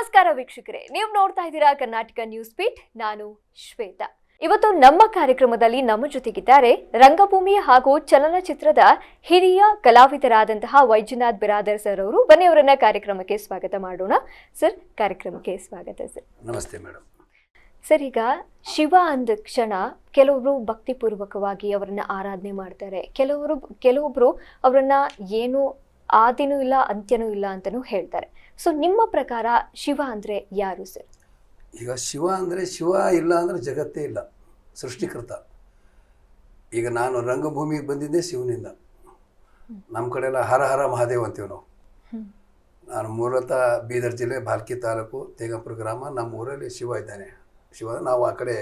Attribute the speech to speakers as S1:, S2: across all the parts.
S1: ನಮಸ್ಕಾರ ವೀಕ್ಷಕರೇ, ನೀವು ನೋಡ್ತಾ ಇದ್ದೀರಾ ಕರ್ನಾಟಕ ನ್ಯೂಸ್ ಬೀಟ್. ನಾನು ಶ್ವೇತಾ. ಇವತ್ತು ನಮ್ಮ ಕಾರ್ಯಕ್ರಮದಲ್ಲಿ ನಮ್ಮ ಜೊತೆಗಿದ್ದಾರೆ ರಂಗಭೂಮಿ ಹಾಗೂ ಚಲನಚಿತ್ರದ ಹಿರಿಯ ಕಲಾವಿದರಾದಂತಹ ವೈಜನಾಥ್ ಬಿರಾದರ್ ಸರ್ ಅವರು. ಬನ್ನಿ ಅವರನ್ನ ಕಾರ್ಯಕ್ರಮಕ್ಕೆ ಸ್ವಾಗತ ಮಾಡೋಣ. ಸರ್, ಕಾರ್ಯಕ್ರಮಕ್ಕೆ ಸ್ವಾಗತ ಸರ್.
S2: ನಮಸ್ತೆ ಮೇಡಮ್.
S1: ಸರ್, ಈಗ ಶಿವ ಅಂದ ಕ್ಷಣ ಕೆಲವೊಬ್ರು ಭಕ್ತಿಪೂರ್ವಕವಾಗಿ ಅವರನ್ನ ಆರಾಧನೆ ಮಾಡ್ತಾರೆ, ಕೆಲವೊಬ್ರು ಅವರನ್ನ ಏನು ಆದಿನೂ ಇಲ್ಲ ಅಂತ್ಯನೂ ಇಲ್ಲ ಅಂತಲೂ ಹೇಳ್ತಾರೆ. ಸೊ ನಿಮ್ಮ ಪ್ರಕಾರ ಶಿವ ಅಂದರೆ ಯಾರು ಸರ್?
S2: ಈಗ ಶಿವ ಅಂದರೆ ಶಿವ ಇಲ್ಲ ಅಂದರೆ ಜಗತ್ತೇ ಇಲ್ಲ, ಸೃಷ್ಟಿಕರ್ತ. ಈಗ ನಾನು ರಂಗಭೂಮಿಗೆ ಬಂದಿದ್ದೆ ಶಿವನಿಂದ. ನಮ್ಮ ಕಡೆ ಎಲ್ಲ ಹರ ಹರ ಮಹಾದೇವ್ ಅಂತೀವಿ ನಾವು. ನಾನು ಮೂಲತಃ ಬೀದರ್ ಜಿಲ್ಲೆ ಬಾಲ್ಕಿ ತಾಲೂಕು ತೇಗಂಪುರ ಗ್ರಾಮ. ನಮ್ಮ ಊರಲ್ಲಿ ಶಿವ ಇದ್ದಾನೆ. ಶಿವ ನಾವು ಆ ಕಡೆ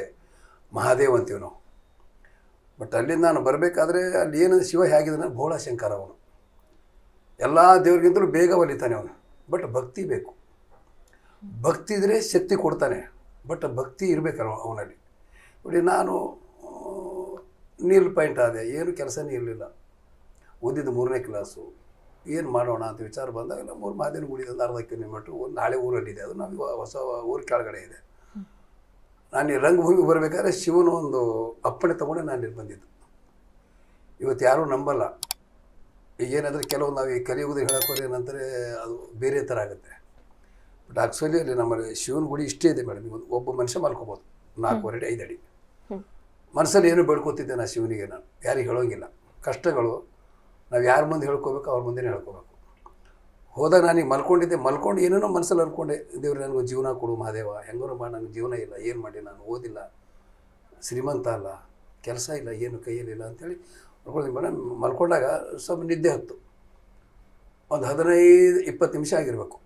S2: ಮಹಾದೇವ್ ಅಂತೀವಿ ನಾವು. ಬಟ್ ಅಲ್ಲಿಂದ ನಾನು ಬರಬೇಕಾದ್ರೆ ಅಲ್ಲಿ ಏನು ಶಿವ ಹೇಗಿದ್ದಾನೆ, ಭೋಳ ಶಂಕರ ಅವನು. ಎಲ್ಲ ದೇವ್ರಿಗಿಂತಲೂ ಬೇಗ ಒಲಿತಾನೆ ಅವನು. ಬಟ್ ಭಕ್ತಿ ಬೇಕು. ಭಕ್ತಿ ಇದ್ದರೆ ಶಕ್ತಿ ಕೊಡ್ತಾನೆ. ಬಟ್ ಭಕ್ತಿ ಇರಬೇಕಲ್ಲ ಅವನಲ್ಲಿ. ನೋಡಿ, ನಾನು ನೀಲ್ ಪಾಯಿಂಟ್ ಆದೆ, ಏನು ಕೆಲಸನೇ ಇರಲಿಲ್ಲ. ಓದಿದ್ದು 3ನೇ ಕ್ಲಾಸು. ಏನು ಮಾಡೋಣ ಅಂತ ವಿಚಾರ ಬಂದಾಗ ನಮ್ಮ ಮಾದೇನ ಗುಡಿದ 1/2 ಕಿಲೋಮೀಟ್ರ್ ಒಂದು ಹಳೆ ಊರಲ್ಲಿದೆ. ಅದು ನಮಗೆ ಹೊಸ ಊರು ಕೆಳಗಡೆ ಇದೆ. ನಾನು ಈ ರಂಗಭೂಮಿಗೆ ಬರಬೇಕಾದ್ರೆ ಶಿವನ ಒಂದು ಅಪ್ಪಣೆ ತೊಗೊಂಡೆ ನಾನು ಇಲ್ಲಿ ಬಂದಿದ್ದು. ಇವತ್ತು ಯಾರೂ ನಂಬಲ್ಲ. ಈಗೇನಾದರೆ ಕೆಲವು ನಾವು ಈ ಕಲಿಯುಗದ ಹೇಳೋಕೋರಿ ಏನಂತಾರೆ, ಅದು ಬೇರೆ ಥರ ಆಗುತ್ತೆ. ಬಟ್ ಆ್ಯಕ್ಚುಲಿ ಅಲ್ಲಿ ನಮ್ಮಲ್ಲಿ ಶಿವನ ಗುಡಿ ಇಷ್ಟೇ ಇದೆ ಮೇಡಮ್. ಒಬ್ಬ ಮನುಷ್ಯ ಮಲ್ಕೋಬೋದು 4 ಅಡಿ 5 ಅಡಿ. ಮನಸ್ಸಲ್ಲಿ ಏನು ಬೇಡ್ಕೊತಿದ್ದೆ ನಾನು ಶಿವನಿಗೆ. ನಾನು ಯಾರಿಗೆ ಹೇಳೋಂಗಿಲ್ಲ. ಕಷ್ಟಗಳು ನಾವು ಯಾರ ಮುಂದೆ ಹೇಳ್ಕೋಬೇಕು, ಅವ್ರ ಮುಂದೆ ಹೇಳ್ಕೋಬೇಕು. ಹೋದಾಗ ನಾನೀಗ ಮಲ್ಕೊಂಡು ಏನೇನೋ ಮನಸ್ಸಲ್ಲಿ ಅಂದ್ಕೊಂಡೆ, ದೇವ್ರು ನನಗೆ ಜೀವನ ಕೊಡು ಮಹಾದೇವ, ಹೆಂಗಾರು ಮಾಡಿ. ನನಗೆ ಜೀವನ ಇಲ್ಲ, ಏನು ಮಾಡಿ, ನಾನು ಓದಿಲ್ಲ, ಶ್ರೀಮಂತ ಅಲ್ಲ, ಕೆಲಸ ಇಲ್ಲ, ಏನು ಕೈಯಲ್ಲಿಲ್ಲ ಅಂಥೇಳಿ ಮೇಡಮ್. ಮಲ್ಕೊಂಡಾಗ ಸ್ವಲ್ಪ ನಿದ್ದೆ ಹತ್ತು. ಒಂದು 15-20 ನಿಮಿಷ ಆಗಿರಬೇಕು.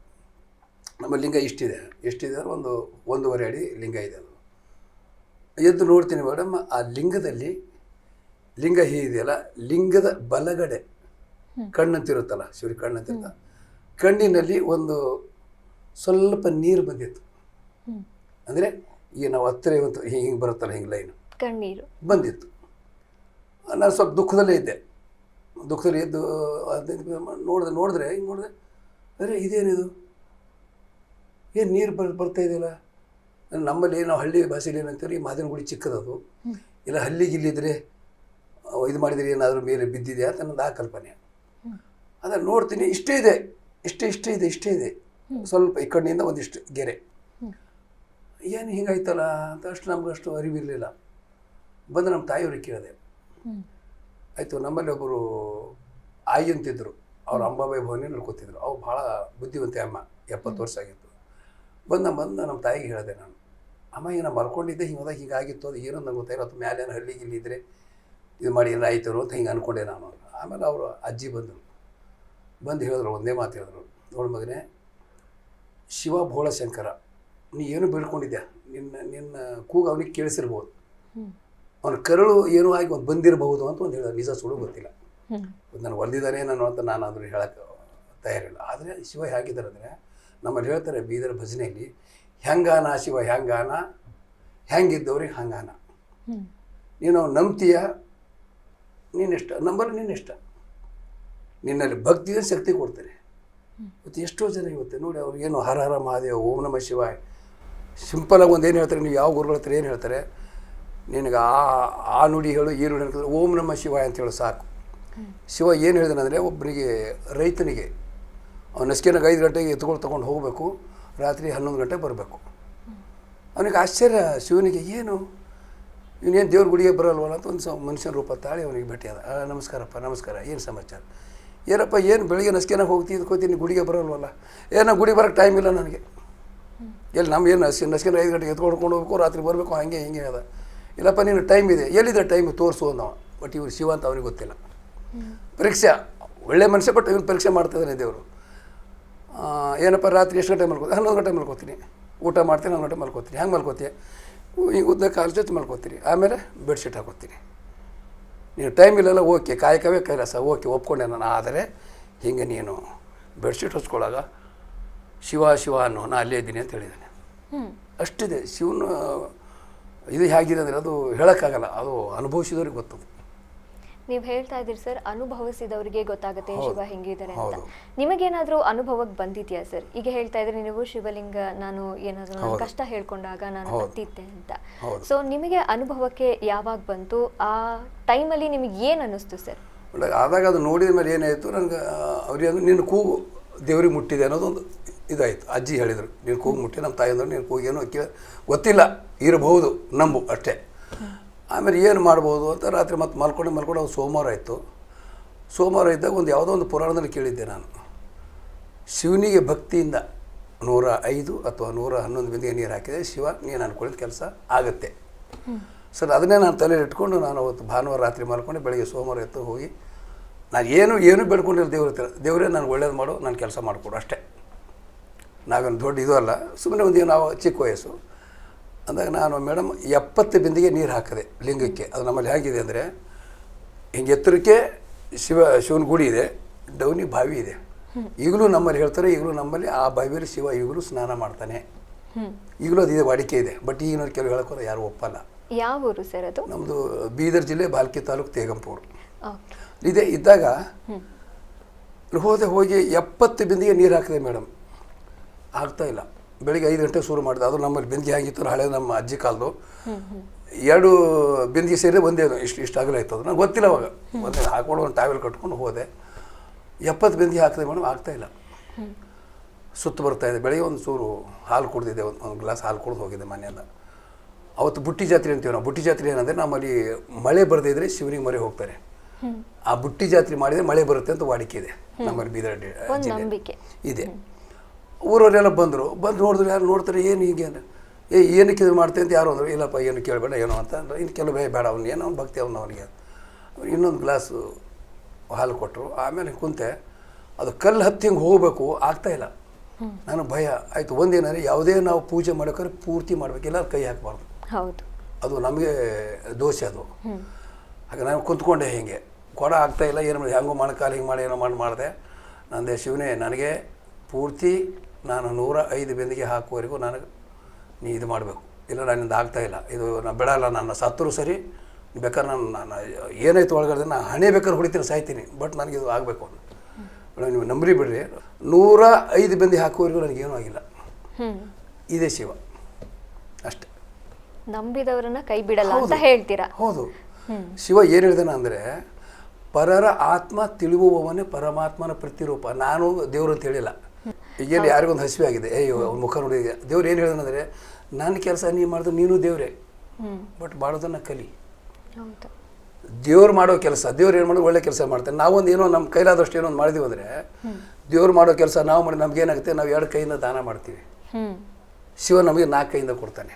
S2: ನಮ್ಮ ಲಿಂಗ ಎಷ್ಟಿದೆ ಅಂದರೆ ಒಂದು 1.5 ಅಡಿ ಲಿಂಗ ಇದೆ. ಅದು ಎದ್ದು ನೋಡ್ತೀನಿ ಮೇಡಮ್. ಆ ಲಿಂಗದಲ್ಲಿ ಲಿಂಗ ಹೀಗಿದೆಯಲ್ಲ, ಲಿಂಗದ ಬಲಗಡೆ ಕಣ್ಣಂತಿರುತ್ತಲ್ಲ, ಶಿವರಿ ಕಣ್ಣಂತಿರುತ್ತ, ಕಣ್ಣಿನಲ್ಲಿ ಒಂದು ಸ್ವಲ್ಪ ನೀರು ಬಂದಿತ್ತು. ಅಂದರೆ ಈಗ ನಾವು ಹತ್ತಿರ ಹಿಂಗೆ ಬರುತ್ತಲ್ಲ, ಹಿಂಗೆ ಲೈನು
S1: ಕಣ್ಣೀರು ಬಂದಿತ್ತು.
S2: ನಾನು ಸ್ವಲ್ಪ ದುಃಖದಲ್ಲೇ ಇದ್ದೆ. ದುಃಖದಲ್ಲಿ ಎದ್ದು ನೋಡಿದ್ರೆ ಅರೆ ಇದೇನಿದು, ಏನು ನೀರು ಬರ್ತಾ ಇದೆಯಲ್ಲ. ನಮ್ಮಲ್ಲಿ ನಾವು ಹಳ್ಳಿ ಭಾಷೆಯಲ್ಲಿ ಏನಂತೀವಿ, ಮಾದಿನ ಗುಡಿ ಚಿಕ್ಕದದು, ಇಲ್ಲ ಹಲ್ಲಿಗಿಲ್ಲಿದ್ರೆ ಇದು ಮಾಡಿದರೆ ಏನಾದರೂ ಮೇಲೆ ಬಿದ್ದಿದೆಯಾ ಅಂತ ನನ್ನದು ಆ ಕಲ್ಪನೆ. ಅದನ್ನು ನೋಡ್ತೀನಿ, ಇಷ್ಟೇ ಇದೆ. ಸ್ವಲ್ಪ ಈ ಕಣ್ಣಿಂದ ಒಂದಿಷ್ಟು ಗೆರೆ. ಏನು ಹಿಂಗಾಯ್ತಲ್ಲ ಅಂತ ನಮಗಷ್ಟು ಅರಿವಿರಲಿಲ್ಲ. ಬಂದು ನಮ್ಮ ತಾಯಿಯವ್ರಿಗೆ ಕೇಳಿದೆ. ಆಯಿತು, ನಮ್ಮಲ್ಲಿ ಒಬ್ಬರು ಆಯಿ ಅಂತಿದ್ದರು. ಅವ್ರು ಅಂಬಾಬಾಯಿ ಭವನಿ ನಡ್ಕೊತಿದ್ರು. ಅವ್ರು ಭಾಳ ಬುದ್ಧಿವಂತೆ ಅಮ್ಮ, 70 ವರ್ಷ ಆಗಿತ್ತು. ಬಂದು ನಮ್ಮ ತಾಯಿಗೆ ಹೇಳಿದೆ ನಾನು, ಅಮ್ಮ ಈಗ ನಾನು ಮಲ್ಕೊಂಡಿದ್ದೆ, ಹಿಂಗಾಗಿತ್ತು, ಅದು ಏನೋ ನಂಗೆ ಗೊತ್ತಾಯಿಲ್ಲ, ಅಥವಾ ಮ್ಯಾಲೆ ಏನು ಹಳ್ಳಿಗಿಲ್ಲಿದ್ದರೆ ಇದು ಮಾಡಿ ಎಲ್ಲ ಆಯ್ತರು ಅಂತ ಹಿಂಗೆ ಅಂದ್ಕೊಂಡೆ ನಾನು. ಆಮೇಲೆ ಅವರು ಅಜ್ಜಿ ಬಂದು ಹೇಳಿದ್ರು, ಒಂದೇ ಮಾತು ಹೇಳಿದ್ರು, ನೋಡು ಮಗನೇ, ಶಿವ ಭೋಳ ಶಂಕರ, ನೀ ಏನು ಬೀಳ್ಕೊಂಡಿದ್ಯಾ, ನಿನ್ನ ಕೂಗು ಅವನಿಗೆ ಕೇಳಿಸಿರ್ಬೋದು, ಅವನ ಕರಳು ಏನೋ ಆಗಿ ಒಂದು ಬಂದಿರಬಹುದು ಅಂತ ಒಂದು ಹೇಳಿದ್ರು. ನಿಜ ಸುಳ್ಳು ಗೊತ್ತಿಲ್ಲ. ನಾನು ಹೊಲ್ದಿದ್ದಾನೆ ನಾನು ಅದನ್ನು ಹೇಳೋಕ್ಕೆ ತಯಾರಿಲ್ಲ. ಆದರೆ ಶಿವ ಹೇಗಿದ್ದಾರೆ ಅಂದರೆ, ನಮ್ಮಲ್ಲಿ ಹೇಳ್ತಾರೆ ಬೀದರ್ ಭಜನೆಯಲ್ಲಿ, ಹೆಂಗಾನ ಶಿವ ಹೆಂಗಾನ, ಹೆಂಗಿದ್ದವ್ರಿಗೆ ಹಂಗಾನ. ನೀನು ನಂಬ್ತೀಯ, ನಿನ್ನಿಷ್ಟ, ನಂಬಲ್ಲ ನಿನ್ನಿಷ್ಟ. ನಿನ್ನಲ್ಲಿ ಭಕ್ತಿ ಶಕ್ತಿ ಕೊಡ್ತಾರೆ. ಮತ್ತು ಎಷ್ಟೋ ಜನ ಇವತ್ತು ನೋಡಿ, ಅವ್ರಿಗೇನು ಹರ ಹರ ಮಹಾದೇವ, ಓಂ ನಮಃ ಶಿವಾಯ, ಸಿಂಪಲಾಗಿ ಒಂದು ಏನು ಹೇಳ್ತಾರೆ, ನೀವು ಯಾವ ಗುರುಗಳ ಹತ್ರ ಏನು ಹೇಳ್ತಾರೆ, ನಿನಗೆ ಆ ನುಡಿ ಹೇಳು, ಈ ನುಡಿ ಹೇಳಿದ್ರೆ ಓಂ ನಮಃ ಶಿವಾಯ ಅಂತ ಹೇಳು ಸಾಕು. ಶಿವ ಏನು ಹೇಳಿದಾನಂದರೆ, ಒಬ್ಬನಿಗೆ ರೈತನಿಗೆ ಅವನ ನಸ್ಕಿನಾಗ 5 ಗಂಟೆಗೆ ತೊಗೊಂಡು ಹೋಗಬೇಕು, ರಾತ್ರಿ 11 ಗಂಟೆಗೆ ಬರಬೇಕು. ಅವನಿಗೆ ಆಶ್ಚರ್ಯ, ಶಿವನಿಗೆ ಏನು ಇವನೇನು ದೇವ್ರ ಗುಡಿಗೆ ಬರಲ್ವಲ್ಲ ಅಂತ ಒಂದು ಮನುಷ್ಯನ ರೂಪ ತಾಳಿ ಅವನಿಗೆ ಭೇಟಿಯಾದ. ನಮಸ್ಕಾರಪ್ಪ, ನಮಸ್ಕಾರ, ಏನು ಸಮಾಚಾರ, ಏನಪ್ಪ, ಏನು ಬೆಳಿಗ್ಗೆ ನಸ್ಕಿನಾಗ ಹೋಗ್ತೀನಿ ಗುಡಿಗೆ ಬರಲ್ವಲ್ಲ. ಏನೋ ಗುಡಿ ಬರೋಕ್ಕೆ ಟೈಮ್ ಇಲ್ಲ ನನಗೆ. ಎಲ್ಲಿ ನಮ್ಮ ಏನು ನಸ್ಕಿನ 5 ಗಂಟೆಗೆ ಎತ್ಕೊಂಡು ಹೋಗ್ಬೇಕು, ರಾತ್ರಿ ಬರಬೇಕು, ಹಿಂಗೆ ಅದ. ಇಲ್ಲಪ್ಪ ನೀನು ಟೈಮ್ ಇದೆ, ಎಲ್ಲಿದೆ ಟೈಮ್ ತೋರಿಸು ಅಂದವ. ಬಟ್ ಇವ್ರು ಶಿವ ಅಂತ ಅವನಿಗೆ ಗೊತ್ತಿಲ್ಲ. ಪರೀಕ್ಷೆ, ಒಳ್ಳೆ ಮನುಷ್ಯ, ಬಟ್ ಇವ್ನು ಪರೀಕ್ಷೆ ಮಾಡ್ತಾಯಿದ್ದಾನೆ ದೇವರು. ಏನಪ್ಪ ರಾತ್ರಿ ಎಷ್ಟು ಗಂಟೆ ಮಲ್ಕೋತೀನಿ, 11 ಗಂಟೆ ಮಲ್ಕೋತೀನಿ, ಊಟ ಮಾಡ್ತೀನಿ, 11 ಗಂಟೆ ಮಲ್ಕೋತೀನಿ. ಹೆಂಗೆ ಮಲ್ಕೋತೀಯ, ಈಗ ಉದ್ದ ಕಾಲು ಜೊತೆ ಮಲ್ಕೋತೀನಿ, ಆಮೇಲೆ ಬೆಡ್ಶೀಟ್ ಹಾಕೋತೀನಿ. ನೀನು ಟೈಮ್ ಇಲ್ಲಲ್ಲ, ಓಕೆ, ಕಾಯಕವೇ ಕೈಲಾಸ, ಓಕೆ ಒಪ್ಕೊಂಡೆ ನಾನು. ಆದರೆ ಹಿಂಗೆ ನೀನು ಬೆಡ್ಶೀಟ್ ಹೊಚ್ಕೊಳ್ಳಾಗ ಶಿವ ಅನ್ನೋ ನಾ ಅಲ್ಲೇ ಇದ್ದೀನಿ ಅಂತ ಹೇಳಿದ್ದಾನೆ. ಅಷ್ಟಿದೆ ಶಿವನ ಇದು ಹೇಗಿದೆ ಅಂದರೆ, ಅದು ಹೇಳೋಕ್ಕಾಗಲ್ಲ, ಅದು ಅನುಭವಿಸಿದವ್ರಿಗೆ ಗೊತ್ತದು.
S1: ನೀವು ಹೇಳ್ತಾ ಇದ್ದೀರಿ ಸರ್, ಅನುಭವಿಸಿದವರಿಗೆ ಗೊತ್ತಾಗುತ್ತೆ ಶಿವ ಹೆಂಗಿದ್ದಾರೆ ಅಂತ.
S2: ಹೌದು.
S1: ನಿಮಗೇನಾದ್ರೂ ಅನುಭವಕ್ಕೆ ಬಂದಿದ್ಯಾ ಸರ್? ಈಗ ಹೇಳ್ತಾ ಇದ್ರೆ ನೀವು ಶಿವಲಿಂಗ, ನಾನು ಏನಾದ್ರು ನನ್ನ ಕಷ್ಟ ಹೇಳ್ಕೊಂಡಾಗ ನಾನು ಹತ್ತಿದ್ದೆ ಅಂತ. ಸೊ ನಿಮಗೆ ಅನುಭವಕ್ಕೆ ಯಾವಾಗ ಬಂತು? ಆ ಟೈಮಲ್ಲಿ ನಿಮಗೆ ಏನು ಅನ್ನಿಸ್ತು ಸರ್?
S2: ಆದಾಗ ಅದು ನೋಡಿದ ಮೇಲೆ ಏನಾಯಿತು, ನನಗೆ ಅವ್ರಿಗೆ ನಿನ್ನ ಕೂಗು ದೇವ್ರಿಗೆ ಮುಟ್ಟಿದೆ ಅನ್ನೋದೊಂದು ಇದಾಯಿತು. ಅಜ್ಜಿ ಹೇಳಿದರು, ನೀನು ಕೂಗು ಮುಟ್ಟಿ, ನಮ್ಮ ತಾಯಿ ಅಂದರು ನೀನು ಕೂಗೇನೋ ಗೊತ್ತಿಲ್ಲ, ಇರಬಹುದು, ನಂಬು ಅಷ್ಟೇ. ಆಮೇಲೆ ಏನು ಮಾಡ್ಬೋದು ಅಂತ ರಾತ್ರಿ ಮತ್ತೆ ಮಲ್ಕೊಂಡು ಅದು ಸೋಮವಾರ ಆಯಿತು. ಸೋಮವಾರ ಇದ್ದಾಗ ಒಂದು ಯಾವುದೋ ಒಂದು ಪುರಾಣದಲ್ಲಿ ಕೇಳಿದ್ದೆ ನಾನು, ಶಿವನಿಗೆ ಭಕ್ತಿಯಿಂದ 105 ಅಥವಾ 111 ಬಿಂದಿಗೆ ನೀರು ಹಾಕಿದೆ, ಶಿವ ನೀನು ಅನ್ಕೊಳ್ಳಿದ ಕೆಲಸ ಆಗುತ್ತೆ ಸರ್. ಅದನ್ನೇ ನಾನು ತಲೆಯಲ್ಲಿ ಇಟ್ಕೊಂಡು ನಾನು ಅವತ್ತು ಭಾನುವಾರ ರಾತ್ರಿ ಮಲ್ಕೊಂಡು ಬೆಳಗ್ಗೆ ಸೋಮವಾರ ಎತ್ತು ಹೋಗಿ, ನಾನು ಏನು ಬೇಡ್ಕೊಂಡಿಲ್ಲ ದೇವ್ರ ಹತ್ರ, ದೇವರೇ ನಾನು ಒಳ್ಳೇದು ಮಾಡು, ನಾನು ಕೆಲಸ ಮಾಡಿಕೊಡು ಅಷ್ಟೇ. ನಾವೇನು ದೊಡ್ಡ ಇದು ಅಲ್ಲ, ಸುಮ್ಮನೆ ಒಂದು ನಾವು ಚಿಕ್ಕ ವಯಸ್ಸು ಅಂದಾಗ ನಾನು ಮೇಡಮ್ 70 ಬಿಂದಿಗೆ ನೀರು ಹಾಕಿದೆ ಲಿಂಗಕ್ಕೆ. ಅದು ನಮ್ಮಲ್ಲಿ ಹೇಗಿದೆ ಅಂದರೆ, ಹಿಂಗೆ ಎತ್ತರಕ್ಕೆ ಶಿವನ ಗುಡಿ ಇದೆ, ಡೌನಿ ಬಾವಿ ಇದೆ. ಈಗಲೂ ನಮ್ಮಲ್ಲಿ ಹೇಳ್ತಾರೆ, ಈಗಲೂ ನಮ್ಮಲ್ಲಿ ಆ ಬಾವಿಯಲ್ಲಿ ಶಿವ ಈಗಲೂ ಸ್ನಾನ ಮಾಡ್ತಾನೆ, ಈಗಲೂ ಅದು ಇದೆ, ವಾಡಿಕೆ ಇದೆ. ಬಟ್ ಈಗಿನವ್ರು ಕೆಲವು ಹೇಳೋಕೆ ಯಾರು ಒಪ್ಪಲ್ಲ.
S1: ಯಾವ ಊರು ಸರ್ ಅದು?
S2: ನಮ್ಮದು ಬೀದರ್ ಜಿಲ್ಲೆ ಬಾಲ್ಕಿ ತಾಲೂಕು ತೇಗಂಪೂರು ಇದೆ. ಇದ್ದಾಗ ಹೋಗಿ 70 ಬಿಂದಿಗೆ ನೀರು ಹಾಕಿದೆ ಮೇಡಮ್, ಆಗ್ತಾಯಿಲ್ಲ. ಬೆಳಿಗ್ಗೆ 5 ಗಂಟೆಗೆ ಶುರು ಮಾಡಿದೆ. ಅದು ನಮ್ಮಲ್ಲಿ ಬಿಂದಿಗೆ ಆಗಿತ್ತು ಹಳೆ ನಮ್ಮ ಅಜ್ಜಿ ಕಾಲದು, 2 ಬಿಂದಿಗೆ ಸೇರಿ ಒಂದೇ ಇಷ್ಟು ಅಗಲ ಆಯ್ತದು. ನನಗೆ ಗೊತ್ತಿಲ್ಲ ಅವಾಗ. ಒಂದೇ ಹಾಕೊಂಡು ಒಂದು ಟಾವೆಲ್ ಕಟ್ಕೊಂಡು ಹೋದೆ. 70 ಬಿಂದಿಗೆ ಹಾಕಿದೆ ಮೇಡಮ್, ಆಗ್ತಾಯಿಲ್ಲ. ಸುತ್ತು ಬರ್ತಾಯಿದೆ. ಬೆಳಿಗ್ಗೆ ಒಂದು ಚೂರು ಹಾಲು ಕುಡ್ದಿದ್ದೆ, ಒಂದು ಗ್ಲಾಸ್ ಹಾಲು ಕುಡ್ದು ಹೋಗಿದ್ದೆ ಮನೆಯಿಂದ. ಅವತ್ತು ಬುಟ್ಟಿ ಜಾತ್ರೆ ಅಂತೀವಿ ನಾವು. ಬುಟ್ಟಿ ಜಾತ್ರೆ ಏನಂದರೆ, ನಮ್ಮಲ್ಲಿ ಮಳೆ ಬರದಿದ್ರೆ ಶಿವನಿಗೆ ಮೊರೆ ಹೋಗ್ತಾರೆ. ಆ ಬುಟ್ಟಿ ಜಾತ್ರೆ ಮಾಡಿದರೆ ಮಳೆ ಬರುತ್ತೆ ಅಂತ ವಾಡಿಕೆ ಇದೆ ನಮ್ಮಲ್ಲಿ ಬೀದರ್ ಜಿಲ್ಲೆ ಇದೆ. ಊರವರೆಲ್ಲ ಬಂದು ನೋಡಿದ್ರು, ಯಾರು ನೋಡ್ತಾರೆ, ಏನು ಹೀಗೆ ಅಂದರೆ, ಏನಕ್ಕೆ ಇದು ಮಾಡ್ತೆ ಅಂತ ಯಾರು ಅಂದರು. ಇಲ್ಲಪ್ಪ ಏನು ಕೇಳಬೇಡ ಏನೋ ಅಂತ ಅಂದ್ರೆ, ಇನ್ನು ಕೆಲವು ಬೇಡ ಅವ್ನು ಏನೋ ಅವ್ನು ಭಕ್ತಿ ಅವನಿಗೆ. ಇನ್ನೊಂದು ಗ್ಲಾಸು ಹಾಲು ಕೊಟ್ಟರು. ಆಮೇಲೆ ಕುಂತೆ, ಅದು ಕಲ್ಲು ಹತ್ತಿ ಹಿಂಗೆ ಹೋಗಬೇಕು, ಆಗ್ತಾಯಿಲ್ಲ. ನನಗೆ ಭಯ ಆಯಿತು. ಒಂದೇನಾದ್ರೆ, ಯಾವುದೇ ನಾವು ಪೂಜೆ ಮಾಡೋಕ್ಕಾದ್ರೆ ಪೂರ್ತಿ ಮಾಡಬೇಕು, ಎಲ್ಲರೂ ಕೈ ಹಾಕಬಾರ್ದು.
S1: ಹೌದು,
S2: ಅದು ನಮಗೆ ದೋಷ ಅದು. ಹಾಗೆ ನಾನು ಕುಂತ್ಕೊಂಡೆ, ಹಿಂಗೆ ಕೊಡ ಆಗ್ತಾಯಿಲ್ಲ, ಏನು ಮಾಡಿ ಹೆಂಗೋ ಮೊಣಕಾಲು ಹಿಂಗೆ ಮಾಡಿ ಏನೋ ಮಾಡಿದೆ. ನಂದೇ, ಶಿವನೇ ನನಗೆ ಪೂರ್ತಿ ನಾನು 105 ಬಿಂದಿಗೆ ಹಾಕುವವರೆಗೂ ನನಗೆ ನೀ ಇದು ಮಾಡಬೇಕು, ಇಲ್ಲ ನನ್ನಿಂದ ಆಗ್ತಾಯಿಲ್ಲ, ಇದು ನಾನು ಬಿಡಲ್ಲ, ನನ್ನ ಸತ್ತರೂ ಸರಿ, ಬೇಕಾದ್ರೆ ನಾನು ಏನಾಯ್ತು ಒಳಗಡೆ ನಾನು ಹಣೆ ಬೇಕಾದ್ರೆ ಹೊಡಿತೀನಿ, ಸಾಯ್ತೀನಿ, ಬಟ್ ನನಗೆ ಇದು ಆಗಬೇಕು. ನೀವು ನಂಬರಿ ಬಿಡ್ರಿ, 105 ಬಿಂದಿಗೆ ಹಾಕುವವರೆಗೂ ನನಗೇನೂ ಆಗಿಲ್ಲ. ಇದೇ ಶಿವ ಅಷ್ಟೇ.
S1: ನಂಬಿದವರನ್ನ ಕೈ ಬಿಡಲ್ಲ ಅಂತ ಹೇಳ್ತೀರಾ?
S2: ಹೌದು. ಶಿವ ಏನು ಹೇಳಿದಾನ ಅಂದರೆ, ಪರರ ಆತ್ಮ ತಿಳಿಯುವವನೇ ಪರಮಾತ್ಮನ ಪ್ರತಿರೂಪ. ನಾನು ದೇವ್ರು ಅಂತ ಹೇಳಿಲ್ಲ. ಈಗೇನು ಯಾರಿಗೊಂದು ಹಸಿವೆ ಆಗಿದೆ, ಅಯ್ಯೋ ಅವ್ನ ಮುಖ ನೋಡಿ, ದೇವ್ರು ಏನು ಹೇಳಿದಾನಂದರೆ, ನನ್ನ ಕೆಲಸ ನೀನು ಮಾಡಿದ್ರೆ ನೀನು ದೇವರೇ, ಬಟ್ ಮಾಡೋದನ್ನು ಕಲಿ. ದೇವ್ರು ಮಾಡೋ ಕೆಲಸ, ದೇವ್ರು ಏನು ಮಾಡೋದು ಒಳ್ಳೆ ಕೆಲಸ ಮಾಡ್ತಾರೆ. ನಾವೊಂದು ಏನೋ ನಮ್ಮ ಕೈಲಾದಷ್ಟು ಏನೋ ಒಂದು ಮಾಡಿದೀವಿ ಅಂದರೆ, ದೇವ್ರು ಮಾಡೋ ಕೆಲಸ ನಾವು ಮಾಡಿ ನಮಗೇನಾಗುತ್ತೆ, ನಾವು 2 ಕೈಯಿಂದ ದಾನ ಮಾಡ್ತೀವಿ. ಶಿವ ನಮಗೆ 4 ಕೈಯಿಂದ ಕೊಡ್ತಾನೆ.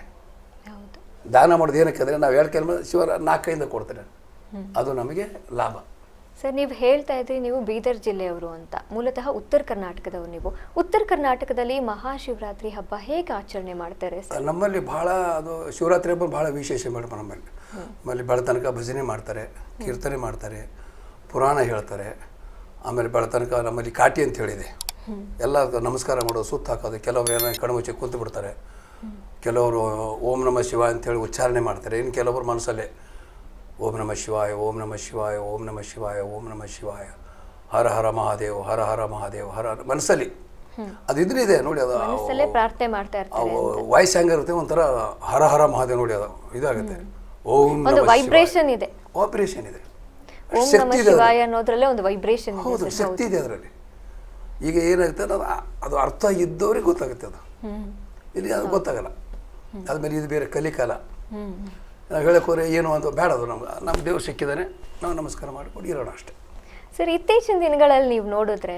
S2: ದಾನ ಮಾಡೋದು ಏನಕ್ಕೆ ಅಂದರೆ, ನಾವು 2 ಕೈ ಶಿವ 4 ಕೈಯಿಂದ ಕೊಡ್ತಾನೆ, ಅದು ನಮಗೆ ಲಾಭ.
S1: ಸರ್, ನೀವು ಹೇಳ್ತಾ ಇದ್ರಿ ನೀವು ಬೀದರ್ ಜಿಲ್ಲೆಯವರು ಅಂತ. ಮೂಲತಃ ಉತ್ತರ ಕರ್ನಾಟಕದವರು ನೀವು. ಉತ್ತರ ಕರ್ನಾಟಕದಲ್ಲಿ ಮಹಾಶಿವರಾತ್ರಿ ಹಬ್ಬ ಹೇಗೆ ಆಚರಣೆ ಮಾಡ್ತಾರೆ ಸರ್?
S2: ನಮ್ಮಲ್ಲಿ ಭಾಳ ಅದು ಶಿವರಾತ್ರಿ ಹಬ್ಬ ಭಾಳ ವಿಶೇಷ ಮೇಡಮ್. ನಮ್ಮಲ್ಲಿ ಬೆಳತನಕ ಭಜನೆ ಮಾಡ್ತಾರೆ, ಕೀರ್ತನೆ ಮಾಡ್ತಾರೆ, ಪುರಾಣ ಹೇಳ್ತಾರೆ. ಆಮೇಲೆ ಬೆಳತನಕ ನಮ್ಮಲ್ಲಿ ಕಾಟಿ ಅಂತ ಹೇಳಿದೆ, ಎಲ್ಲ ನಮಸ್ಕಾರ ಮಾಡೋದು, ಸುತ್ತ ಹಾಕೋದು. ಕೆಲವರು ಏನೋ ಕಣ್ಮುಚ್ಚಿ ಕೂತು ಬಿಡ್ತಾರೆ, ಕೆಲವರು ಓಂ ನಮಃ ಶಿವಾಯ ಅಂತೇಳಿ ಉಚ್ಚಾರಣೆ ಮಾಡ್ತಾರೆ. ಇನ್ನು ಕೆಲವರು ಮನಸ್ಸಲ್ಲೇ ಓಂ ನಮಃ ಶಿವಾಯ, ಓಂ ನಮಃ ಶಿವಾಯ, ಓಂ ನಮಃ ಶಿವಾಯ, ಓಂ ನಮಃ ಶಿವಾಯ, ಹರ ಹರ ಮಹಾದೇವ್, ಹರ ಹರ ಮಹಾದೇವ್, ಹರ ಮನಸ್ಸಲ್ಲಿ ಅದು ಇದೆ ನೋಡಿ. ಅದು
S1: ಪ್ರಾರ್ಥನೆ ಮಾಡ್ತಾ ಇರ್ತಾರೆ.
S2: ವಾಯ್ಸ್ ಹೆಂಗಿರುತ್ತೆ, ಒಂಥರ ಹರ ಹರ ಮಹಾದೇವ್ ನೋಡಿ, ಅದು ಇದಾಗುತ್ತೆ. ಓಂ
S1: ವೈಬ್ರೇಷನ್ ಇದೆ,
S2: ವೈಬ್ರೇಷನ್ ಇದೆ,
S1: ಶಕ್ತಿ ಇದೆ ಅನ್ನೋದ್ರಲ್ಲೇ ಒಂದು ವೈಬ್ರೇಷನ್.
S2: ಹೌದು, ಶಕ್ತಿ ಇದೆ ಅದರಲ್ಲಿ. ಈಗ ಏನಾಗುತ್ತೆ, ಅದು ಅರ್ಥ ಇದ್ದವ್ರಿಗೆ ಗೊತ್ತಾಗುತ್ತೆ. ಅದು ಇಲ್ಲಿ ಅದು ಗೊತ್ತಾಗಲ್ಲ. ಆದಮೇಲೆ ಇದು ಬೇರೆ ಕಲಿಕಾಲ. ನಾವು ಹೇಳೋಕೋರೆ ಏನು ಅಂತ ಬೇಡ, ಅದು ನಮ್ಮ ದೇವ್ರು ಸಿಕ್ಕಿದ್ದಾನೆ, ನಾವು ನಮಸ್ಕಾರ ಮಾಡಿಕೊಂಡು ಇರೋಣ ಅಷ್ಟೇ.
S1: ಸರ್, ಇತ್ತೀಚಿನ ದಿನಗಳಲ್ಲಿ ನೀವು ನೋಡಿದ್ರೆ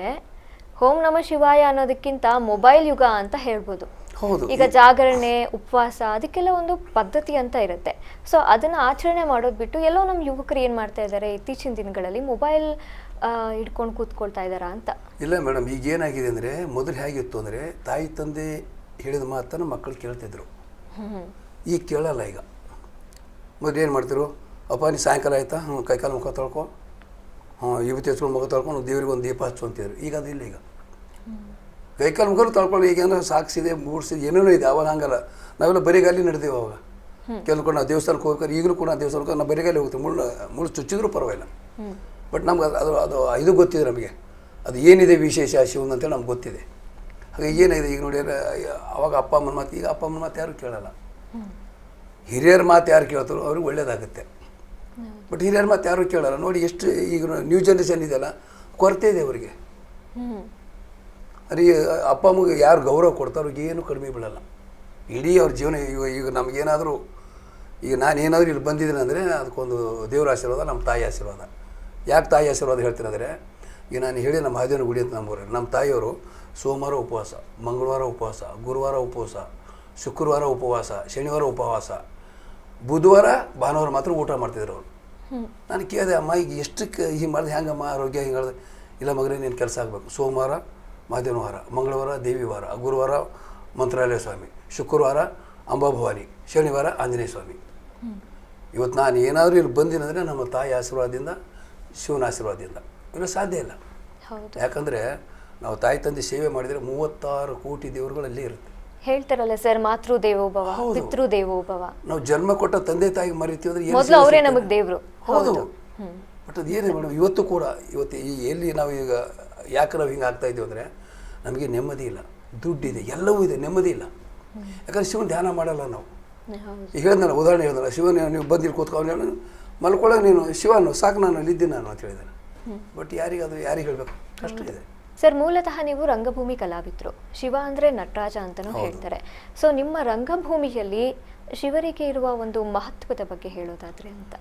S1: ಓಂ ನಮಃ ಶಿವಾಯ ಅನ್ನೋದಕ್ಕಿಂತ ಮೊಬೈಲ್ ಯುಗ ಅಂತ ಹೇಳ್ಬೋದು.
S2: ಹೌದು.
S1: ಈಗ ಜಾಗರಣೆ, ಉಪವಾಸ, ಅದಕ್ಕೆಲ್ಲ ಒಂದು ಪದ್ಧತಿ ಅಂತ ಇರುತ್ತೆ. ಸೊ ಅದನ್ನು ಆಚರಣೆ ಮಾಡೋದು ಬಿಟ್ಟು ಎಲ್ಲೋ ನಮ್ಮ ಯುವಕರು ಏನು ಮಾಡ್ತಾ ಇದ್ದಾರೆ, ಇತ್ತೀಚಿನ ದಿನಗಳಲ್ಲಿ ಮೊಬೈಲ್ ಹಿಡ್ಕೊಂಡು ಕೂತ್ಕೊಳ್ತಾ ಇದ್ದಾರಾ ಅಂತ.
S2: ಇಲ್ಲ ಮೇಡಮ್, ಈಗ ಏನಾಗಿದೆ ಅಂದರೆ, ಮೊದಲು ಹೇಗಿತ್ತು ಅಂದರೆ, ತಾಯಿ ತಂದೆ ಹೇಳಿದ ಮಾತನ್ನು ಮಕ್ಕಳು ಕೇಳ್ತಿದ್ರು. ಈಗ ಕೇಳಲ್ಲ. ಈಗ ಮೊದಲು ಏನು ಮಾಡ್ತಿರು, ಅಪ್ಪ ನೀ ಸಾಯಂಕಾಲ ಆಯಿತಾ, ಕೈಕಾಲು ಮುಖ ತೊಳ್ಕೊ, ಯುವತಿ ಹಚ್ಕೊಂಡು ಮುಖ ತೊಳ್ಕೊಂಡು ದೇವ್ರಿಗೆ ಒಂದು ದೀಪ ಹಚ್ಚುವಂತಿದ್ರು. ಈಗ ಅದಿಲ್ಲ. ಈಗ ಕೈಕಾಲು ಮುಖರು ತೊಳ್ಕೊಳ್ಳಿ, ಈಗೇನೋ ಸಾಕ್ಸಿದೆ, ಮೂಡಿಸಿದೆ, ಏನೇನೋ ಇದೆ. ಅವಾಗ ಹಂಗಲ್ಲ. ನಾವೆಲ್ಲ ಬರಿಗಾಲಿ ನಡೆದೇವು ಅವಾಗ. ಕೆಲವು ನಾವು ದೇವಸ್ಥಾನಕ್ಕೆ ಹೋಗ್ಬೇಕಾದ್ರೆ, ಈಗಲೂ ಕೂಡ ದೇವಸ್ಥಾನಕ್ಕೆ ನಾವು ಬರಿಗಾಲಿ ಹೋಗ್ತೀವಿ. ಮುಳ್ಳು ಚುಚ್ಚಿದ್ರೂ ಪರವಾಗಿಲ್ಲ, ಬಟ್ ನಮ್ಗೆ ಅದು ಅದು ಇದು ಗೊತ್ತಿದೆ ನಮಗೆ, ಅದು ಏನಿದೆ ವಿಶೇಷ ಶಿವನ್ ಅಂತೇಳಿ ನಮ್ಗೆ ಗೊತ್ತಿದೆ. ಹಾಗೆ ಏನಿದೆ ಈಗ ನೋಡಿ, ಅವಾಗ ಅಪ್ಪ ಅಮ್ಮನ ಮಾತು, ಈಗ ಅಪ್ಪ ಅಮ್ಮನ ಮಾತು ಯಾರು ಕೇಳಲ್ಲ. ಹಿರಿಯರ ಮಾತು ಯಾರು ಕೇಳ್ತಾರೋ ಅವ್ರಿಗೆ ಒಳ್ಳೇದಾಗುತ್ತೆ. ಬಟ್ ಹಿರಿಯರ ಮಾತು ಯಾರು ಕೇಳಲ್ಲ. ನೋಡಿ ಎಷ್ಟು ಈಗ ನ್ಯೂ ಜನ್ರೇಷನ್ ಇದೆಯಲ್ಲ, ಕೊರತೆ ಇದೆ ಅವರಿಗೆ. ಅದೇ ಅಪ್ಪ ಅಮ್ಮಗೆ ಯಾರು ಗೌರವ ಕೊಡ್ತಾರೋ ಅವ್ರಿಗೆ ಏನು ಕಡಿಮೆ ಬೀಳಲ್ಲ. ಇಡೀ ಅವ್ರ ಜೀವನ ಈಗ ನಮಗೇನಾದರೂ, ಈಗ ನಾನೇನಾದರೂ ಇಲ್ಲಿ ಬಂದಿದ್ದೀನಿ ಅಂದರೆ ಅದಕ್ಕೊಂದು ದೇವರ ಆಶೀರ್ವಾದ, ನಮ್ಮ ತಾಯಿ ಆಶೀರ್ವಾದ. ಯಾಕೆ ತಾಯಿ ಆಶೀರ್ವಾದ ಹೇಳ್ತೀನಿ ಅಂದರೆ, ಈಗ ನಾನು ಹೇಳಿ ನಮ್ಮ ಮಹಾದೇವನ ಗುಡಿ ಅಂತ ನಮ್ಮೂರಲ್ಲಿ ನಮ್ಮ ತಾಯಿಯವರು ಸೋಮವಾರ ಉಪವಾಸ, ಮಂಗಳವಾರ ಉಪವಾಸ, ಗುರುವಾರ ಉಪವಾಸ, ಶುಕ್ರವಾರ ಉಪವಾಸ, ಶನಿವಾರ ಉಪವಾಸ, ಬುಧವಾರ ಭಾನುವಾರ ಮಾತ್ರ ಊಟ ಮಾಡ್ತಿದ್ರು ಅವರು. ನಾನು ಕೇಳಿದೆ, ಅಮ್ಮ ಈಗ ಎಷ್ಟಕ್ಕೆ ಹಿಂಗೆ ಮಾಡಿದೆ, ಹೆಂಗಮ್ಮ ಆರೋಗ್ಯ ಹಿಂಗೆ ಹೇಳಿದೆ. ಇಲ್ಲ ಮಗನೇ ನೀನು ಕೆಲಸ ಆಗಬೇಕು. ಸೋಮವಾರ ಮಹಾದೇವನ ವಾರ, ಮಂಗಳವಾರ ದೇವಿ ವಾರ, ಗುರುವಾರ ಮಂತ್ರಾಲಯ ಸ್ವಾಮಿ, ಶುಕ್ರವಾರ ಅಂಬಾಭವಾನಿ, ಶನಿವಾರ ಆಂಜನೇಯ ಸ್ವಾಮಿ. ಇವತ್ತು ನಾನು ಏನಾದರೂ ಇಲ್ಲಿ ಬಂದಿನಂದರೆ ನಮ್ಮ ತಾಯಿ ಆಶೀರ್ವಾದದಿಂದ, ಶಿವನ ಆಶೀರ್ವಾದದಿಂದ. ಇಲ್ಲ ಸಾಧ್ಯ ಇಲ್ಲ. ಯಾಕಂದರೆ ನಾವು ತಾಯಿ ತಂದೆ ಸೇವೆ ಮಾಡಿದರೆ 36 ಕೋಟಿ ದೇವರುಗಳಲ್ಲಿ ಇರುತ್ತೆ.
S1: ಹೇಳ್ತಾರಲ್ಲ ಸರ್, ಮಾತೃ ದೇವೋಭವ, ಪಿತೃ ದೇವೋಭವ.
S2: ನಾವು ಜನ್ಮ ಕೊಟ್ಟ ತಂದೆ ತಾಯಿಗೆ ಮರಿತೀವಿ ಅಂದ್ರೆ
S1: ಮೊದಲು ಅವರೇ ನಮಗೆ ದೇವರು.
S2: ಹೌದು. ಬಟ್ ಅದು ಏನೇ ಮೇಡಮ್, ಇವತ್ತು ಕೂಡ ಇವತ್ತು ಎಲ್ಲಿ ನಾವು ಈಗ ಯಾಕೆ ನಾವು ಹಿಂಗೆ ಆಗ್ತಾ ಇದ್ದೀವಿ ಅಂದರೆ, ನಮಗೆ ನೆಮ್ಮದಿ ಇಲ್ಲ, ದುಡ್ಡಿದೆ, ಎಲ್ಲವೂ ಇದೆ, ನೆಮ್ಮದಿ ಇಲ್ಲ. ಯಾಕಂದ್ರೆ ಶಿವನ ಧ್ಯಾನ ಮಾಡಲ್ಲ ನಾವು. ಈಗ ಹೇಳಿದ್ನಲ್ಲ, ಉದಾಹರಣೆ ಹೇಳಿದ್ನಲ್ಲ, ಶಿವನ ನೀವು ಬಂದಿಲ್ಲಿ ಕೂತ್ಕೊಂಡು ಮಲ್ಕೊಳ್ಳೋಕೆ ನೀನು ಶಿವನು ಸಾಕು, ನಾನು ಅಲ್ಲಿದ್ದೀನಿ ನಾನು ಅಂತ ಹೇಳಿದ್ದೇನೆ. ಬಟ್ ಯಾರಿಗೆ ಹೇಳಬೇಕು, ಕಷ್ಟ ಇದೆ.
S1: ಸರ್, ಮೂಲತಃ ನೀವು ರಂಗಭೂಮಿ ಕಲಾವಿದರು. ಶಿವ ಅಂದರೆ ನಟರಾಜ ಅಂತಲೂ ಹೇಳ್ತಾರೆ. ಸೊ ನಿಮ್ಮ ರಂಗಭೂಮಿಯಲ್ಲಿ ಶಿವರಿಗೆ ಇರುವ ಒಂದು ಮಹತ್ವದ ಬಗ್ಗೆ ಹೇಳೋದಾದ್ರೆ ಅಂತ.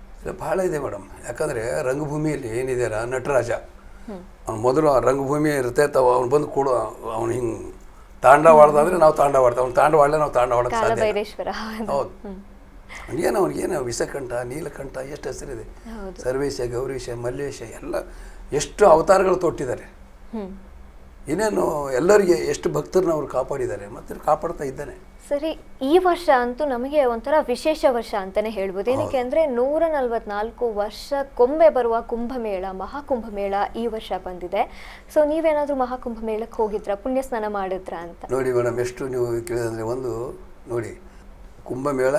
S2: ಬಹಳ ಇದೆ ಮೇಡಮ್. ಯಾಕಂದರೆ ರಂಗಭೂಮಿಯಲ್ಲಿ ಏನಿದೆಯಲ್ಲ, ನಟರಾಜ ಅವ್ನು ಮೊದಲು ರಂಗಭೂಮಿ ಇರುತ್ತೆ, ಅವ್ನು ಬಂದು ಕೂಡ ಅವ್ನು ಹಿಂಗೆ ತಾಂಡವಾಡ್ದಾದ್ರೆ ನಾವು ತಾಂಡವಾಡ್ತೇವೆ, ಅವ್ನು ತಾಂಡವಾಡಲೇ ನಾವು ತಾಂಡವಾಡಕ್ಕೆ ಸಾಧ್ಯ. ಹೌದು. ಅವ್ನಿಗೇನು ವಿಷಕಂಠ, ನೀಲಕಂಠ, ಎಷ್ಟು ಹೆಸರಿದೆ. ಸರ್ವೇಶ, ಗೌರೀಶ, ಮಲ್ಲೇಶ, ಎಲ್ಲ ಎಷ್ಟು ಅವತಾರಗಳು ತೊಟ್ಟಿದ್ದಾರೆ. ಇನ್ನೇನು ಎಲ್ಲರಿಗೆ ಎಷ್ಟು ಭಕ್ತರನ್ನ ಅವ್ರು ಕಾಪಾಡಿದ್ದಾರೆ, ಮತ್ತೆ ಕಾಪಾಡ್ತಾ ಇದ್ದಾನೆ.
S1: ಸರಿ, ಈ ವರ್ಷ ಅಂತೂ ನಮಗೆ ಒಂಥರ ವಿಶೇಷ ವರ್ಷ ಅಂತಾನೆ ಹೇಳ್ಬೋದು. ಏನಕ್ಕೆ ಅಂದರೆ 144 ವರ್ಷಕ್ಕೊಮ್ಮೆ ಬರುವ ಕುಂಭಮೇಳ, ಮಹಾಕುಂಭಮೇಳ ಈ ವರ್ಷ ಬಂದಿದೆ. ಸೊ ನೀವೇನಾದರೂ ಮಹಾಕುಂಭಮೇಳಕ್ಕೆ ಹೋಗಿದ್ರಾ, ಪುಣ್ಯ ಸ್ನಾನ ಮಾಡಿದ್ರಾ ಅಂತ?
S2: ನೋಡಿ ಮೇಡಮ್, ಎಷ್ಟು ನೀವು ಕೇಳಿದ್ರೆ, ಒಂದು ನೋಡಿ, ಕುಂಭಮೇಳ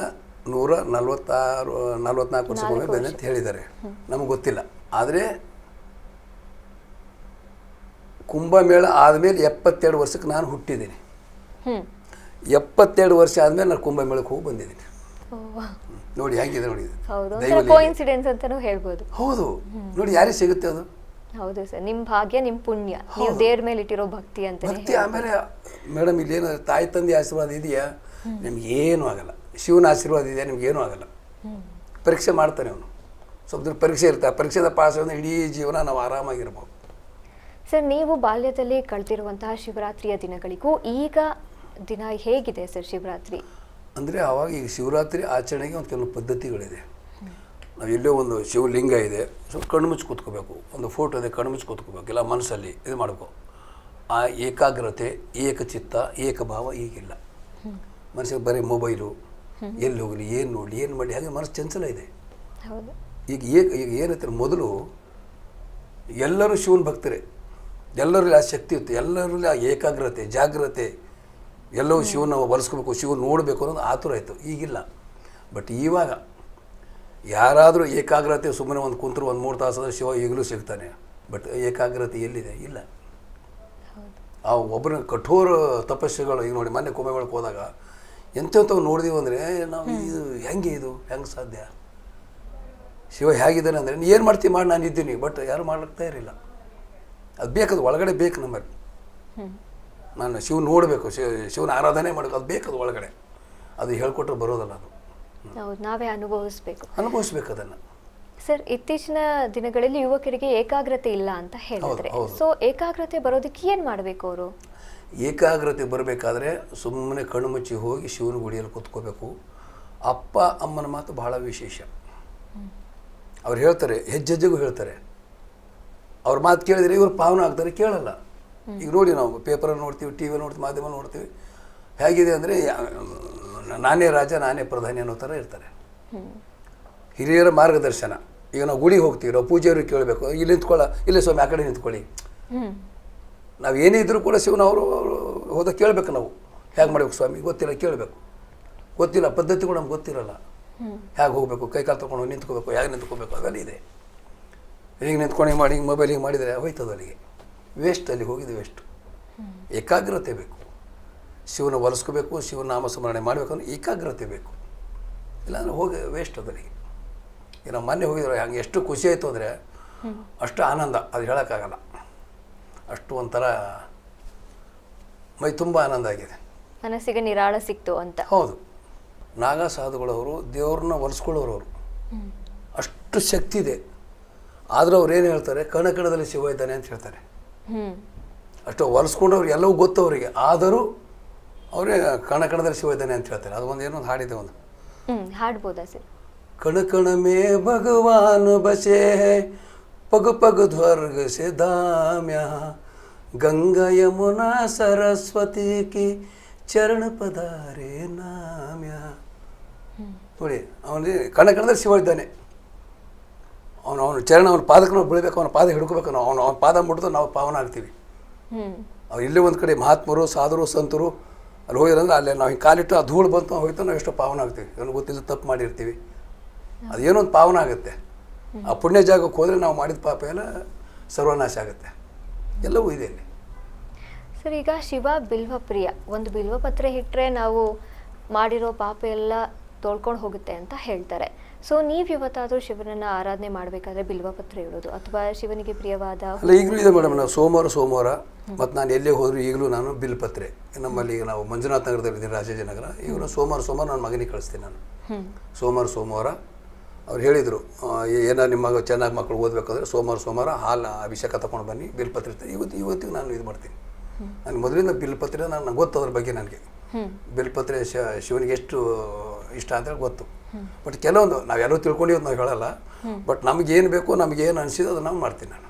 S2: 144 ವರ್ಷಕ್ಕೊಮ್ಮೆ ಬಂದೆ ಅಂತ ಹೇಳಿದ್ದಾರೆ. ನಮಗೆ ಗೊತ್ತಿಲ್ಲ. ಆದರೆ ಕುಂಭಮೇಳ ಆದಮೇಲೆ 72 ವರ್ಷಕ್ಕೆ ನಾನು ಹುಟ್ಟಿದ್ದೀನಿ. 72 ವರ್ಷ ಆದಮೇಲೆ ನಾನು ಕುಂಭಮೇಳಕ್ಕೆ ಹೋಗಿ ಬಂದಿದ್ದೀನಿ. ನೋಡಿ ಹೇಗಿದೆ, ನೋಡಿ
S1: ಕೋಇನ್ಸಿಡೆನ್ಸ್ ಅಂತಾನೂ ಹೇಳ್ಬೋದು.
S2: ಹೌದು. ನೋಡಿ ಯಾರಿಗೆ ಸಿಗುತ್ತೆ ಅದು?
S1: ಹೌದು ಸರ್, ನಿಮ್ಮ ಭಾಗ್ಯ, ನಿಮ್ಮ ಪುಣ್ಯ, ನೀವು ದೇವ್ರ ಮೇಲೆ ಇಟ್ಟಿರೋ ಭಕ್ತಿ ಅಂತ.
S2: ಭಕ್ತಿ. ಆಮೇಲೆ ಮೇಡಮ್, ಇಲ್ಲೇನು ತಾಯಿ ತಂದೆ ಆಶೀರ್ವಾದ ಇದೆಯಾ, ನಿಮ್ಗೇನು ಆಗಲ್ಲ. ಶಿವನ ಆಶೀರ್ವಾದ ಇದೆಯಾ, ನಿಮ್ಗೇನು ಆಗಲ್ಲ. ಪರೀಕ್ಷೆ ಮಾಡ್ತಾನೆ ಅವನು, ಸ್ವಲ್ಪ ದಿನ ಪರೀಕ್ಷೆ ಇರುತ್ತೆ. ಆ ಪರೀಕ್ಷೆದ ಪಾಸ್ ಅಂದರೆ ಇಡೀ ಜೀವನ ನಾವು ಆರಾಮಾಗಿರ್ಬೋದು.
S1: ಸರ್, ನೀವು ಬಾಲ್ಯದಲ್ಲಿ ಕಳೆದಿರುವಂತಹ ಶಿವರಾತ್ರಿಯ ದಿನಗಳಿಗೂ ಈಗ ದಿನ ಹೇಗಿದೆ ಸರ್ ಶಿವರಾತ್ರಿ?
S2: ಅಂದರೆ ಆವಾಗ ಈಗ ಶಿವರಾತ್ರಿ ಆಚರಣೆಗೆ ಒಂದು ಕೆಲವು ಪದ್ಧತಿಗಳಿದೆ. ನಾವು ಎಲ್ಲೋ ಒಂದು ಶಿವಲಿಂಗ ಇದೆ, ಸ್ವಲ್ಪ ಕಣ್ಣು ಮುಚ್ಚಿ ಕೂತ್ಕೋಬೇಕು. ಒಂದು ಫೋಟೋ ಇದೆ, ಕಣ್ಣು ಮುಚ್ಚಿ ಕೂತ್ಕೋಬೇಕು. ಇಲ್ಲ ಮನಸ್ಸಲ್ಲಿ ಇದು ಮಾಡಬೇಕು. ಆ ಏಕಾಗ್ರತೆ, ಏಕಚಿತ್ತ, ಏಕಭಾವ ಈಗಿಲ್ಲ. ಮನಸ್ಸಿಗೆ ಬರೀ ಮೊಬೈಲು, ಎಲ್ಲಿ ಹೋಗಲಿ, ಏನು ನೋಡಲಿ, ಏನು ಮಾಡಲಿ, ಹಾಗೆ ಮನಸ್ಸು ಚಂಚಲ ಇದೆ. ಈಗ ಏನೈತೆ, ಮೊದಲು ಎಲ್ಲರೂ ಶಿವನ ಭಕ್ತರೇ, ಎಲ್ಲರಲ್ಲಿ ಆ ಶಕ್ತಿ ಇತ್ತು, ಎಲ್ಲರಲ್ಲಿ ಆ ಏಕಾಗ್ರತೆ, ಜಾಗ್ರತೆ, ಎಲ್ಲವೂ ಶಿವನ ಒಲಿಸ್ಕೋಬೇಕು, ಶಿವನ ನೋಡಬೇಕು ಅನ್ನೋದು ಆತುರ ಆಯಿತು. ಈಗಿಲ್ಲ. ಬಟ್ ಇವಾಗ ಯಾರಾದರೂ ಏಕಾಗ್ರತೆ ಸುಮ್ಮನೆ ಒಂದು ಕುಂತರು ಒಂದು 3 ತಾಸು ಶಿವ ಈಗಲೂ ಸಿಗ್ತಾನೆ. ಬಟ್ ಏಕಾಗ್ರತೆ ಎಲ್ಲಿದೆ? ಇಲ್ಲ. ಆ ಒಬ್ಬರ ಕಠೋರ ತಪಸ್ಸುಗಳು, ಈಗ ನೋಡಿ ಮೊನ್ನೆ ಕುಂಭಮೇಳಕ್ಕೆ ಹೋದಾಗ ಎಂಥವು ನೋಡಿದೀವಿ ಅಂದರೆ ನಾವು ಇದು ಹೆಂಗೆ ಸಾಧ್ಯ? ಶಿವ ಹೇಗಿದ್ದಾನೆ ಅಂದರೆ, ನೀ ಏನು ಮಾಡ್ತೀವಿ ಮಾಡಿ, ನಾನು ಇದ್ದೀನಿ. ಬಟ್ ಯಾರು ಮಾಡ್ಲಿಕ್ಕೆ ತಯಾರಿಲ್ಲ. ಅದು ಬೇಕದು, ಒಳಗಡೆ ಬೇಕು ನಮ್ಮಲ್ಲಿ. ನಾನು ಶಿವನ ನೋಡಬೇಕು, ಶಿವನ ಆರಾಧನೆ ಮಾಡಬೇಕು, ಅದು ಬೇಕದು ಒಳಗಡೆ. ಅದು ಹೇಳ್ಕೊಟ್ರೆ ಬರೋದಲ್ಲ, ಅದು
S1: ನಾವೇ ಅನುಭವಿಸ್ಬೇಕು
S2: ಅದನ್ನು.
S1: ಸರ್, ಇತ್ತೀಚಿನ ದಿನಗಳಲ್ಲಿ ಯುವಕರಿಗೆ ಏಕಾಗ್ರತೆ ಇಲ್ಲ ಅಂತ ಹೇಳಿದ್ರೆ, ಸೊ ಏಕಾಗ್ರತೆ ಬರೋದಕ್ಕೆ ಏನು ಮಾಡಬೇಕು ಅವರು?
S2: ಏಕಾಗ್ರತೆ ಬರಬೇಕಾದ್ರೆ ಸುಮ್ಮನೆ ಕಣ್ಣು ಮುಚ್ಚಿ ಹೋಗಿ ಶಿವನ ಗುಡಿಯಲ್ಲಿ ಕೂತ್ಕೋಬೇಕು. ಅಪ್ಪ ಅಮ್ಮನ ಮಾತು ಬಹಳ ವಿಶೇಷ. ಅವ್ರು ಹೇಳ್ತಾರೆ, ಹೆಜ್ಜೆಗೂ ಹೇಳ್ತಾರೆ. ಅವ್ರ ಮಾತು ಕೇಳಿದರೆ ಇವರು ಪಾವನ ಆಗ್ತಾರೆ, ಕೇಳಲ್ಲ. ಈಗ ನೋಡಿ, ನಾವು ಪೇಪರಲ್ಲಿ ನೋಡ್ತೀವಿ, ಟಿ ವಿ ನೋಡ್ತೀವಿ, ಮಾಧ್ಯಮ ನೋಡ್ತೀವಿ. ಹೇಗಿದೆ ಅಂದರೆ, ನಾನೇ ರಾಜ ನಾನೇ ಪ್ರಧಾನಿ ಅನ್ನೋ ಥರ ಇರ್ತಾರೆ. ಹಿರಿಯರ ಮಾರ್ಗದರ್ಶನ. ಈಗ ನಾವು ಗುಡಿಗೆ ಹೋಗ್ತೀವಿ, ನಾವು ಪೂಜೆಯವ್ರಿಗೆ ಕೇಳಬೇಕು, ಇಲ್ಲಿ ನಿಂತ್ಕೊಳ್ಳ, ಇಲ್ಲೇ ಸ್ವಾಮಿ ಆ ಕಡೆ ನಿಂತ್ಕೊಳ್ಳಿ. ನಾವು ಏನೇ ಇದ್ರೂ ಕೂಡ ಶಿವನ ಅವರು ಹೋದಾಗ ಕೇಳಬೇಕು. ನಾವು ಹೇಗೆ ಮಾಡಬೇಕು ಸ್ವಾಮಿ ಗೊತ್ತಿಲ್ಲ, ಕೇಳಬೇಕು. ಗೊತ್ತಿಲ್ಲ, ಪದ್ಧತಿಗಳು ನಮ್ಗೆ ಗೊತ್ತಿರಲ್ಲ. ಹೇಗೆ ಹೋಗಬೇಕು, ಕೈ ಕಾಲು ತೊಗೊಂಡು ನಿಂತ್ಕೋಬೇಕು, ಹೇಗೆ ನಿಂತ್ಕೋಬೇಕು, ಅವೆಲ್ಲ ಇದೆ. ಹಿಂಗೆ ನಿಂತ್ಕೊಂಡು ಹಿಂಗೆ ಮಾಡಿ ಹಿಂಗೆ ಮೊಬೈಲ್ ಹಿಂಗೆ ಮಾಡಿದರೆ ಹೋಯ್ತದ ಅಲ್ಲಿಗೆ, ವೇಸ್ಟ್, ಅಲ್ಲಿ ಹೋಗಿದ್ದು ವೇಸ್ಟು. ಏಕಾಗ್ರತೆ ಬೇಕು, ಶಿವನ ಒಲಿಸ್ಕೋಬೇಕು, ಶಿವನ ನಾಮಸ್ಮರಣೆ ಮಾಡಬೇಕು ಅಂದ್ರೆ ಏಕಾಗ್ರತೆ ಬೇಕು, ಇಲ್ಲಾಂದ್ರೆ ಹೋಗಿ ವೇಸ್ಟ್ ಅದರಿಗೆ. ಈಗ ನಾವು ಮೊನ್ನೆ ಹೋಗಿದ್ರೆ ಹಂಗೆ ಎಷ್ಟು ಖುಷಿ ಆಯಿತು ಅಂದರೆ ಅಷ್ಟು ಆನಂದ, ಅದು ಹೇಳೋಕ್ಕಾಗಲ್ಲ. ಅಷ್ಟು ಒಂಥರ ಮೈ ತುಂಬ ಆನಂದ ಆಗಿದೆ,
S1: ಮನಸ್ಸಿಗೆ ನಿರಾಳ ಸಿಕ್ತು ಅಂತ.
S2: ಹೌದು. ನಾಗಾ ಸಾಧುಗಳವರು ದೇವ್ರನ್ನ ಒಲಿಸ್ಕೊಳ್ಳೋರು, ಅವರು ಅಷ್ಟು ಶಕ್ತಿ ಇದೆ. ಆದರೂ ಅವ್ರು ಏನು ಹೇಳ್ತಾರೆ, ಕಣಕಣದಲ್ಲಿ ಶಿವ ಇದ್ದಾನೆ ಅಂತ ಹೇಳ್ತಾರೆ. ಅಷ್ಟು ಒಲಿಸ್ಕೊಂಡವ್ರು ಎಲ್ಲವೂ ಗೊತ್ತು ಅವರಿಗೆ, ಆದರೂ ಅವರೇ ಕಣಕಣದಲ್ಲಿ ಶಿವ ಇದ್ದಾನೆ ಅಂತ ಹೇಳ್ತಾರೆ. ಅದು ಒಂದು ಏನೊಂದು ಹಾಡಿದೆ, ಒಂದು
S1: ಹಾಡ್ಬೋದಾ ಸರ್?
S2: कण कण में भगवान बसे है, पग पग स्वर्ग से धाम्या, गंगा यमुना सरस्वती की चरण पधारे नाम्या. ನೋಡಿ ಅವನಿಗೆ ಕಣ ಕಣದಲ್ಲಿ ಶಿವ ಇದ್ದಾನೆ. ಅವನ ಚರಣ, ಅವನ ಪಾದಕ್ಕೆ ನಾವು ಬೀಳಬೇಕು, ಅವನ ಪಾದ ಹಿಡ್ಕೋಬೇಕು. ಅವನ ಪಾದ ಮುಟ್ಟಿದ್ರೆ ನಾವು ಪಾವನ ಆಗ್ತೀವಿ. ಅವ್ರು ಇಲ್ಲೇ ಒಂದು ಕಡೆ ಮಹಾತ್ಮರು, ಸಾಧುರು, ಸಂತರು ಅಲ್ಲಿ ಹೋಗಿರಂದ್ರೆ ಅಲ್ಲೇ ನಾವು ಹಿಂಗೆ ಕಾಲಿಟ್ಟು ಆ ಧೂಳು ಬಂತು ಹೋಯ್ತು, ನಾವು ಎಷ್ಟೋ ಪಾವನ ಆಗ್ತೀವಿ. ಇವನು ಗೊತ್ತಿಲ್ಲ ತಪ್ಪು ಮಾಡಿರ್ತೀವಿ, ಅದೇನೊಂದು ಪಾವನ ಆಗುತ್ತೆ. ಆ ಪುಣ್ಯ ಜಾಗಕ್ಕೆ ಹೋದರೆ ನಾವು ಮಾಡಿದ ಪಾಪ ಎಲ್ಲ ಸರ್ವನಾಶ ಆಗುತ್ತೆ. ಎಲ್ಲವೂ ಇದೆ ಅಲ್ಲಿ.
S1: ಸರ್, ಈಗ ಶಿವ ಬಿಲ್ವ ಪ್ರಿಯ, ಒಂದು ಬಿಲ್ವ ಪತ್ರೆ ಇಟ್ಟರೆ ನಾವು ಮಾಡಿರೋ ಪಾಪ ಎಲ್ಲ ತೊಳ್ಕೊಂಡು ಹೋಗುತ್ತೆ ಅಂತ ಹೇಳ್ತಾರೆ. ಸೊ ನೀವು ಇವತ್ತಾದರೂ ಶಿವನನ್ನು ಆರಾಧನೆ ಮಾಡಬೇಕಾದ್ರೆ ಬಿಲ್ವ ಪತ್ರೆ ಇಡೋದು ಅಥವಾ ಶಿವನಿಗೆ ಪ್ರಿಯವಾದ
S2: ಅಲ್ಲ, ಈಗಲೂ ಇದೆ ಮೇಡಮ್. ನಾವು ಸೋಮವಾರ ಮತ್ತು ನಾನು ಎಲ್ಲೇ ಹೋದರೂ ಈಗಲೂ ನಾನು ಬಿಲ್ಪತ್ರೆ, ನಮ್ಮಲ್ಲಿ ಈಗ ನಾವು ಮಂಜುನಾಥ ನಗರದಲ್ಲಿದ್ದೀನಿ, ರಾಜಾಜಿನಗರ. ಈಗಲೂ ಸೋಮವಾರ ನನ್ನ ಮಗನಿಗೆ ಕಳಿಸ್ತೀನಿ ನಾನು. ಸೋಮವಾರ ಅವ್ರು ಹೇಳಿದರು, ಏನೋ ನಿಮ್ಮ ಮಗ ಚೆನ್ನಾಗಿ ಮಕ್ಕಳು ಓದಬೇಕಾದ್ರೆ ಸೋಮವಾರ ಹಾಲು ಅಭಿಷೇಕ ತಗೊಂಡು ಬನ್ನಿ, ಬಿಲ್ಪತ್ರೆ ಇವತ್ತಿಗೆ ನಾನು ಇದು ಮಾಡ್ತೀನಿ. ನನಗೆ ಮೊದಲಿಂದ ಬಿಲ್ಪತ್ರೆ ನನಗೆ ಗೊತ್ತು, ಅದ್ರ ಬಗ್ಗೆ ನನಗೆ ಬಿಲ್ಪತ್ರೆ ಶಿವನಿಗೆ ಎಷ್ಟು ಇಷ್ಟ ಅಂತೇಳಿ ಗೊತ್ತು. ಬಟ್ ಕೆಲವೊಂದು ನಾವೆಲ್ಲರೂ ತಿಳ್ಕೊಂಡಿರೋದು ನಾವು ಹೇಳಲ್ಲ. ಬಟ್ ನಮಗೇನು ಬೇಕು, ನಮಗೇನು ಅನಿಸಿದೆ ಅದು ನಾವು ಮಾಡ್ತೀನಿ ನಾನು.